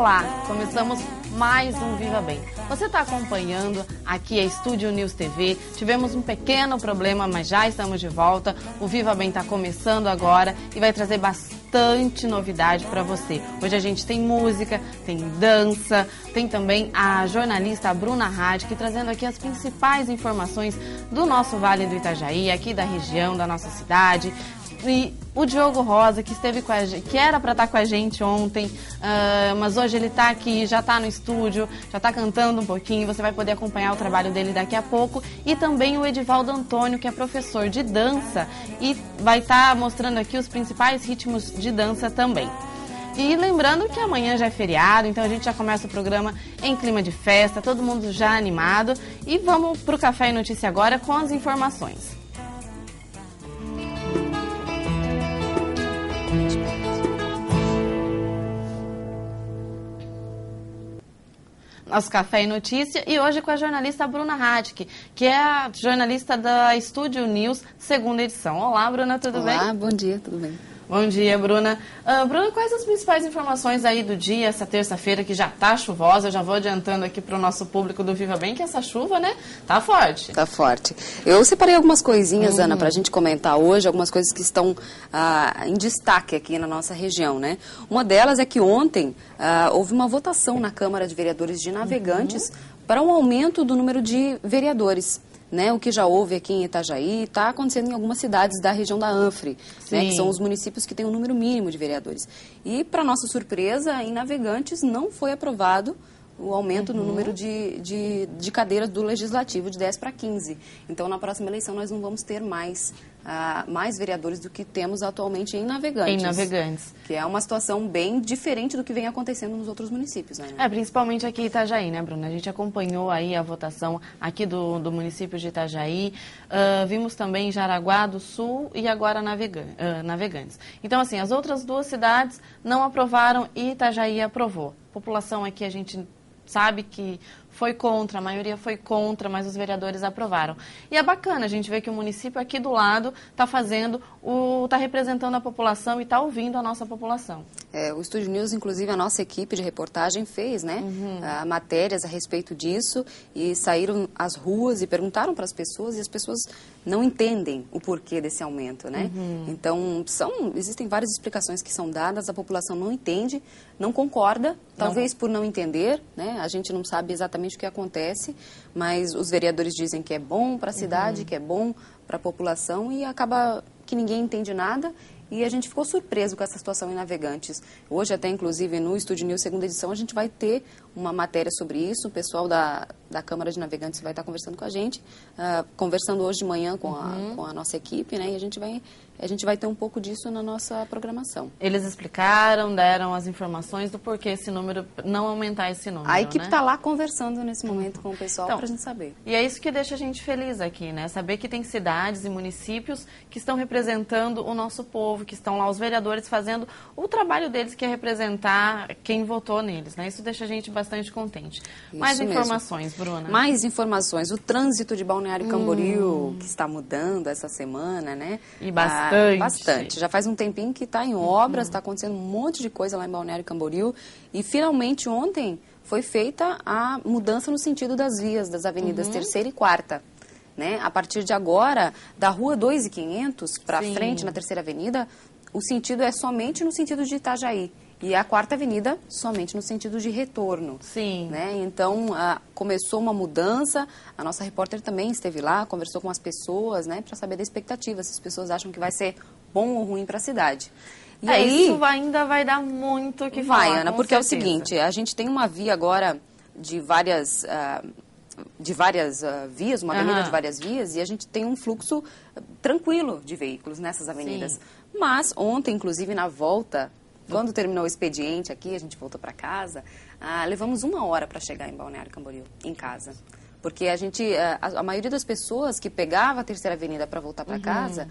Olá, começamos mais um Viva Bem. Você está acompanhando aqui a Estúdio News TV. Tivemos um pequeno problema, mas já estamos de volta. O Viva Bem está começando agora e vai trazer bastante novidade para você. Hoje a gente tem música, tem dança, tem também a jornalista Bruna Radke trazendo aqui as principais informações do nosso Vale do Itajaí, aqui da região, da nossa cidade. E o Diogo Rosa, que esteve com a gente, que era para estar com a gente ontem, mas hoje ele está aqui, já está no estúdio, já está cantando um pouquinho, você vai poder acompanhar o trabalho dele daqui a pouco. E também o Edivaldo Antônio, que é professor de dança e vai estar mostrando aqui os principais ritmos de dança também. E lembrando que amanhã já é feriado, então a gente já começa o programa em clima de festa, todo mundo já animado. E vamos para o Café e Notícia agora com as informações. Nosso Café e Notícia, e hoje com a jornalista Bruna Radke, que é a jornalista da Estúdio News, segunda edição. Olá, Bruna, tudo bem? Olá, bom dia, tudo bem. Bom dia, Bruna. Bruna, quais as principais informações aí do dia, essa terça-feira que já tá chuvosa? Eu já vou adiantando aqui para o nosso público do Viva Bem que essa chuva, né, tá forte. Tá forte. Eu separei algumas coisinhas, Ana, para a gente comentar hoje, algumas coisas que estão em destaque aqui na nossa região, né? Uma delas é que ontem houve uma votação na Câmara de Vereadores de Navegantes para um aumento do número de vereadores. Né, o que já houve aqui em Itajaí está acontecendo em algumas cidades da região da Anfre, né, que são os municípios que têm um número mínimo de vereadores. E, para nossa surpresa, em Navegantes não foi aprovado o aumento no número de cadeiras do Legislativo de 10 para 15. Então, na próxima eleição, nós não vamos ter mais vereadores do que temos atualmente em Navegantes. Em Navegantes. Que é uma situação bem diferente do que vem acontecendo nos outros municípios. Né? Principalmente aqui em Itajaí, né, Bruna? A gente acompanhou aí a votação aqui do município de Itajaí. Vimos também Jaraguá do Sul e agora Navegantes. Então, assim, as outras duas cidades não aprovaram e Itajaí aprovou. A população aqui, a gente sabe que foi contra, a maioria foi contra, mas os vereadores aprovaram. E é bacana a gente ver que o município aqui do lado está representando a população e está ouvindo a nossa população. O Estúdio News, inclusive, a nossa equipe de reportagem fez, né, matérias a respeito disso e saíram às ruas e perguntaram para as pessoas e as pessoas não entendem o porquê desse aumento, né? Então, existem várias explicações que são dadas, a população não entende, não concorda, talvez por não entender, né? A gente não sabe exatamente o que acontece, mas os vereadores dizem que é bom para a cidade, que é bom para a população e acaba que ninguém entende nada. E a gente ficou surpreso com essa situação em Navegantes. Hoje, até inclusive, no Estúdio News, segunda edição, a gente vai ter uma matéria sobre isso. O pessoal da Câmara de Navegantes vai estar conversando com a gente, conversando hoje de manhã com a nossa equipe, né? E a gente vai ter um pouco disso na nossa programação. Eles explicaram, deram as informações do porquê esse número, não aumentar esse número, a equipe né? está lá conversando nesse momento com o pessoal para a gente saber. E é isso que deixa a gente feliz aqui, né? Saber que tem cidades e municípios que estão representando o nosso povo, que estão lá os vereadores fazendo o trabalho deles, que é representar quem votou neles, né? Isso deixa a gente bastante contente. Mais informações, Bruna. Mais informações. O trânsito de Balneário Camboriú, que está mudando essa semana, né? E bastante. Bastante. Já faz um tempinho que está em obras, está acontecendo um monte de coisa lá em Balneário Camboriú. E finalmente ontem foi feita a mudança no sentido das vias, das avenidas Terceira e Quarta. Né? A partir de agora, da Rua 2.500 para frente, na Terceira Avenida, o sentido é somente no sentido de Itajaí. E a Quarta Avenida somente no sentido de retorno. Sim. Né? Então, começou uma mudança, a nossa repórter também esteve lá, conversou com as pessoas, né, para saber da expectativa, se as pessoas acham que vai ser bom ou ruim para a cidade. E aí, isso ainda vai dar muito o que falar. Vai, Ana, porque certeza. É o seguinte, a gente tem uma via agora de várias vias, uma avenida de várias vias, e a gente tem um fluxo tranquilo de veículos nessas avenidas. Sim. Mas ontem, inclusive, na volta, quando terminou o expediente aqui, a gente voltou para casa, levamos 1 hora para chegar em Balneário Camboriú, em casa. Porque a maioria das pessoas que pegava a Terceira Avenida para voltar para casa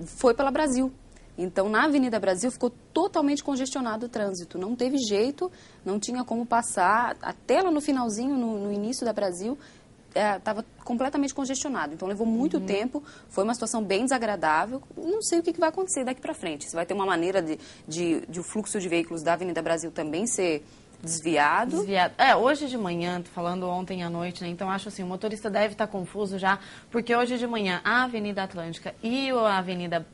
foi pela Brasil. Então, na Avenida Brasil ficou totalmente congestionado o trânsito. Não teve jeito, não tinha como passar. Até lá no finalzinho, no início da Brasil, estava completamente congestionado. Então, levou muito tempo. Foi uma situação bem desagradável. Não sei o que vai acontecer daqui para frente. Se vai ter uma maneira de o fluxo de veículos da Avenida Brasil também ser desviado. Hoje de manhã, tô falando ontem à noite, né? Então acho assim, o motorista deve estar confuso já, porque hoje de manhã a Avenida Atlântica e a Avenida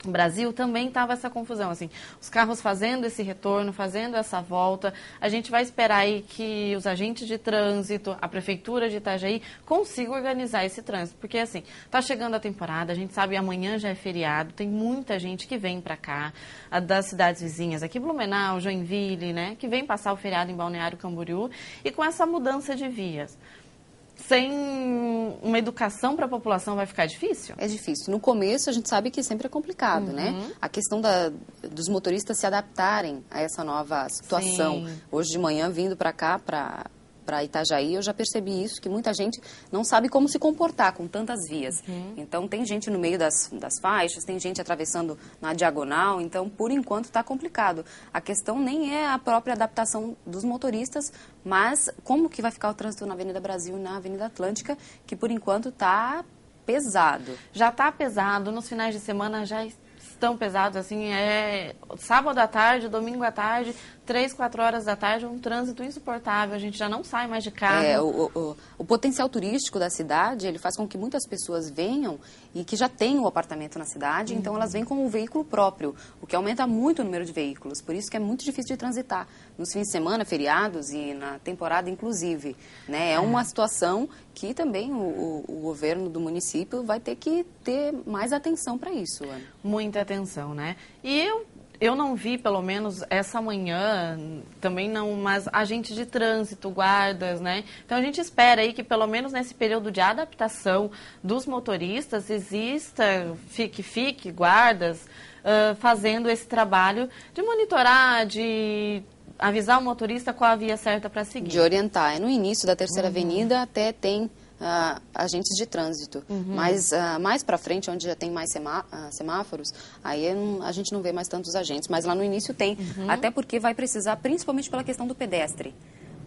Brasil também estava essa confusão, assim, os carros fazendo esse retorno, fazendo essa volta. A gente vai esperar aí que os agentes de trânsito, a Prefeitura de Itajaí, consigam organizar esse trânsito, porque assim, tá chegando a temporada, a gente sabe amanhã já é feriado, tem muita gente que vem para cá, das cidades vizinhas, aqui Blumenau, Joinville, né, que vem passar o feriado em Balneário Camboriú, e com essa mudança de vias, sem uma educação para a população vai ficar difícil? É difícil. No começo a gente sabe que sempre é complicado, né? A questão dos motoristas se adaptarem a essa nova situação. Sim. Hoje de manhã, vindo para cá, para Itajaí, eu já percebi isso, que muita gente não sabe como se comportar com tantas vias. Então, tem gente no meio das faixas, tem gente atravessando na diagonal, então, por enquanto, está complicado. A questão nem é a própria adaptação dos motoristas, mas como que vai ficar o trânsito na Avenida Brasil e na Avenida Atlântica, que, por enquanto, está pesado. Já está pesado, nos finais de semana já estão pesados, assim, sábado à tarde, domingo à tarde, 3, 4 horas da tarde, um trânsito insuportável, a gente já não sai mais de carro. O potencial turístico da cidade, ele faz com que muitas pessoas venham e que já tenham o apartamento na cidade, então elas vêm com o veículo próprio, o que aumenta muito o número de veículos, por isso que é muito difícil de transitar. Nos fins de semana, feriados e na temporada, inclusive, né? É uma situação que também o governo do município vai ter que ter mais atenção para isso, Ana. Muita atenção, né? E eu não vi, pelo menos essa manhã, também não, mas agentes de trânsito, guardas, né? Então a gente espera aí que pelo menos nesse período de adaptação dos motoristas fique guardas fazendo esse trabalho de monitorar, de avisar o motorista qual a via certa para seguir. De orientar. No início da Terceira Avenida até tem agentes de trânsito, mas mais para frente, onde já tem mais semáforos, aí a gente não vê mais tantos agentes, mas lá no início tem, até porque vai precisar, principalmente pela questão do pedestre,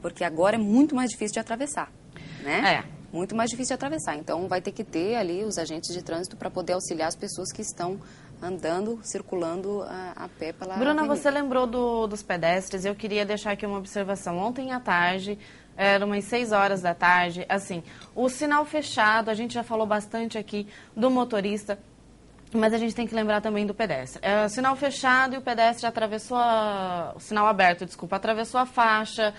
porque agora é muito mais difícil de atravessar, né? Muito mais difícil de atravessar, então vai ter que ter ali os agentes de trânsito para poder auxiliar as pessoas que estão andando, circulando a pé pela Bruna, avenida. você lembrou dos pedestres, eu queria deixar aqui uma observação. Ontem à tarde, era umas 6 horas da tarde, assim, o sinal fechado, a gente já falou bastante aqui do motorista, mas a gente tem que lembrar também do pedestre. O sinal fechado e o pedestre atravessou o sinal aberto, desculpa, atravessou a faixa,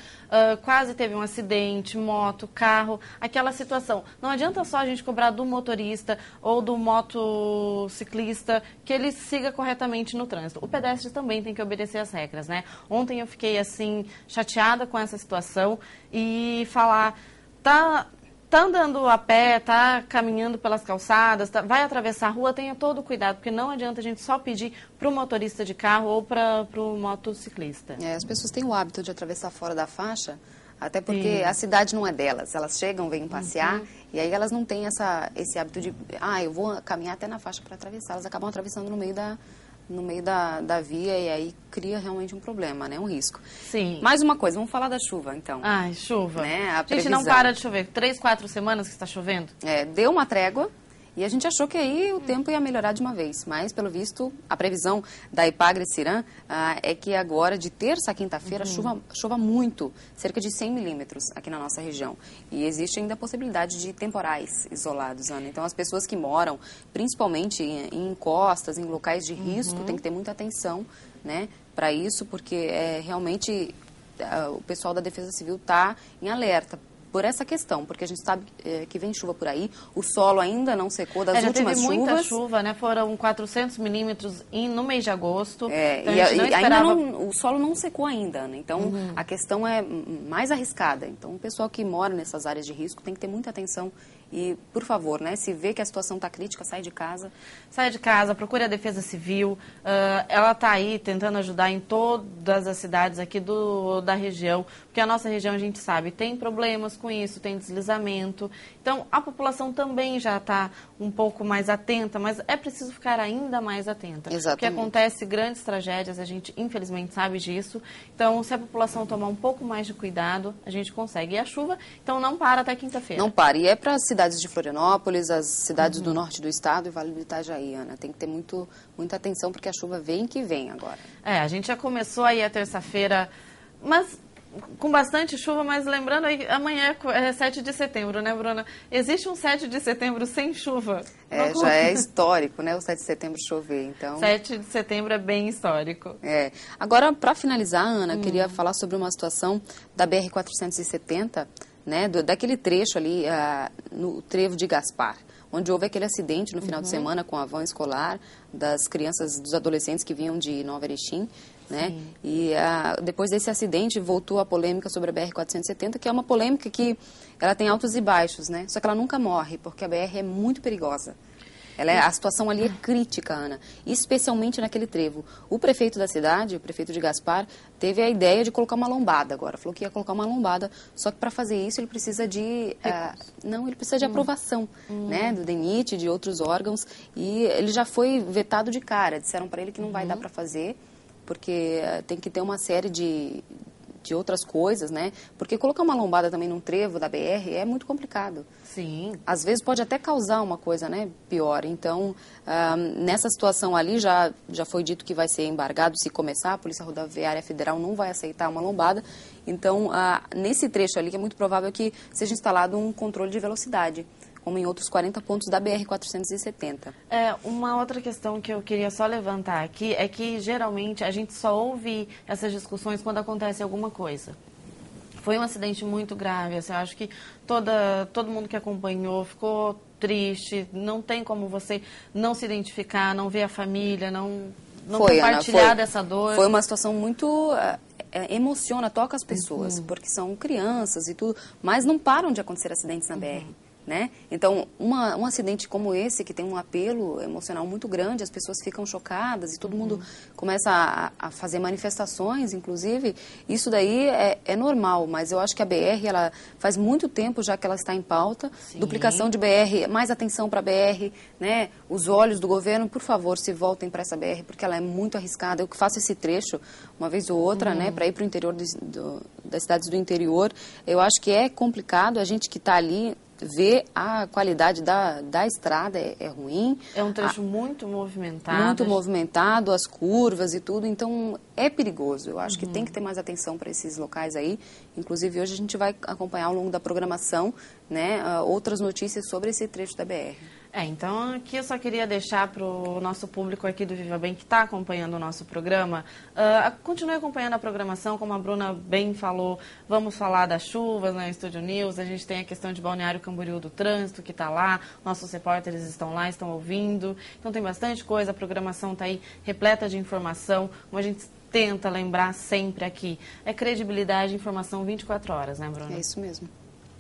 quase teve um acidente, moto, carro, aquela situação. Não adianta só a gente cobrar do motorista ou do motociclista que ele siga corretamente no trânsito. O pedestre também tem que obedecer às regras, né? Ontem eu fiquei, assim, chateada com essa situação e falar, tá andando a pé, tá caminhando pelas calçadas, vai atravessar a rua, tenha todo o cuidado, porque não adianta a gente só pedir para o motorista de carro ou para o motociclista. As pessoas têm o hábito de atravessar fora da faixa, até porque a cidade não é delas. Elas chegam, vêm passear, e aí elas não têm esse hábito de, eu vou caminhar até na faixa para atravessar. Elas acabam atravessando no meio da via e aí cria realmente um problema, né? Um risco. Sim. Mais uma coisa, vamos falar da chuva, então. Ai, chuva. Né? A gente, não para de chover. 3, 4 semanas que está chovendo? Deu uma trégua e a gente achou que aí o tempo ia melhorar de uma vez. Mas, pelo visto, a previsão da Ipagre-Ciran é que agora, de terça a quinta-feira, chova muito, cerca de 100 milímetros aqui na nossa região. E existe ainda a possibilidade de temporais isolados, Ana. Então, as pessoas que moram, principalmente em encostas, em locais de risco, tem que ter muita atenção, né, para isso, porque realmente o pessoal da Defesa Civil está em alerta por essa questão, porque a gente sabe que vem chuva por aí, o solo ainda não secou das últimas chuvas. Muita chuva, né? Foram 400 milímetros no mês de agosto. Então o solo não secou ainda, né? Então a questão é mais arriscada. Então o pessoal que mora nessas áreas de risco tem que ter muita atenção e, por favor, né? Se vê que a situação está crítica, sai de casa. Sai de casa, procure a Defesa Civil. Ela está aí tentando ajudar em todas as cidades aqui da região, porque a nossa região, a gente sabe, tem problemas com isso, tem deslizamento. Então, a população também já está um pouco mais atenta, mas é preciso ficar ainda mais atenta. Exatamente. Porque acontece grandes tragédias, a gente infelizmente sabe disso. Então, se a população tomar um pouco mais de cuidado, a gente consegue. E a chuva, então, não para até quinta-feira. Não para. E é para as cidades de Florianópolis, as cidades do norte do estado e Vale do Itajaí, Ana. Tem que ter muita atenção, porque a chuva vem que vem agora. A gente já começou aí a terça-feira, mas com bastante chuva, mas lembrando aí, amanhã é 7 de setembro, né, Bruna? Existe um 7 de setembro sem chuva? Já é histórico, né, o 7 de setembro chover, então... 7 de setembro é bem histórico. Agora, para finalizar, Ana, queria falar sobre uma situação da BR-470, né, daquele trecho ali, no trevo de Gaspar, onde houve aquele acidente no final de semana com a van escolar das crianças, dos adolescentes que vinham de Nova Erechim, né? E depois desse acidente voltou a polêmica sobre a BR-470, que é uma polêmica que ela tem altos e baixos, né? Só que ela nunca morre, porque a BR é muito perigosa. A situação ali é crítica, Ana, especialmente naquele trevo. O prefeito da cidade, o prefeito de Gaspar, teve a ideia de colocar uma lombada agora. Falou que ia colocar uma lombada, só que para fazer isso ele precisa de... ele precisa de aprovação, né, do DENIT, de outros órgãos, e ele já foi vetado de cara. Disseram para ele que não vai dar para fazer, porque tem que ter uma série de outras coisas, né? Porque colocar uma lombada também num trevo da BR é muito complicado. Sim. Às vezes pode até causar uma coisa, né, pior. Então, nessa situação ali já foi dito que vai ser embargado se começar. A Polícia Rodoviária Federal não vai aceitar uma lombada. Então, nesse trecho ali, que é muito provável que seja instalado um controle de velocidade, como em outros 40 pontos da BR-470. Uma outra questão que eu queria só levantar aqui é que, geralmente, a gente só ouve essas discussões quando acontece alguma coisa. Foi um acidente muito grave, assim, eu acho que todo mundo que acompanhou ficou triste, não tem como você não se identificar, não ver a família, não compartilhar, Ana, dessa dor. Foi uma situação muito... emociona, toca as pessoas, porque são crianças e tudo, mas não param de acontecer acidentes na BR. Né? Então, um acidente como esse, que tem um apelo emocional muito grande, as pessoas ficam chocadas e todo mundo começa a fazer manifestações, inclusive, isso daí é normal, mas eu acho que a BR, ela faz muito tempo já que ela está em pauta. Sim. Duplicação de BR, mais atenção para a BR, né? Os olhos do governo, por favor, se voltem para essa BR, porque ela é muito arriscada. Eu que faço esse trecho, uma vez ou outra, né, para ir para o interior das cidades do interior, eu acho que é complicado, a gente que está ali, ver a qualidade da estrada é ruim. É um trecho muito movimentado. Muito movimentado, as curvas e tudo, então é perigoso. Eu acho que tem que ter mais atenção para esses locais aí. Inclusive, hoje a gente vai acompanhar ao longo da programação, né, outras notícias sobre esse trecho da BR. Então aqui eu só queria deixar para o nosso público aqui do Viva Bem que está acompanhando o nosso programa, continue acompanhando a programação, como a Bruna bem falou, vamos falar das chuvas na Estúdio News, a gente tem a questão de Balneário Camboriú do trânsito que está lá, nossos repórteres estão lá, estão ouvindo, então tem bastante coisa, a programação está aí repleta de informação, como a gente tenta lembrar sempre aqui, é credibilidade e informação 24 horas, né, Bruna? É isso mesmo.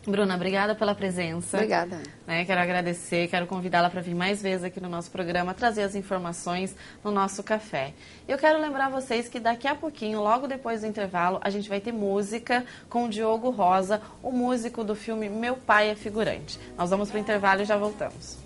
Bruna, obrigada pela presença. Obrigada. Quero agradecer, quero convidá-la para vir mais vezes aqui no nosso programa, trazer as informações no nosso café. Eu quero lembrar vocês que daqui a pouquinho, logo depois do intervalo, a gente vai ter música com o Diogo Rosa, o músico do filme Meu Pai é Figurante. Nós vamos para o intervalo e já voltamos.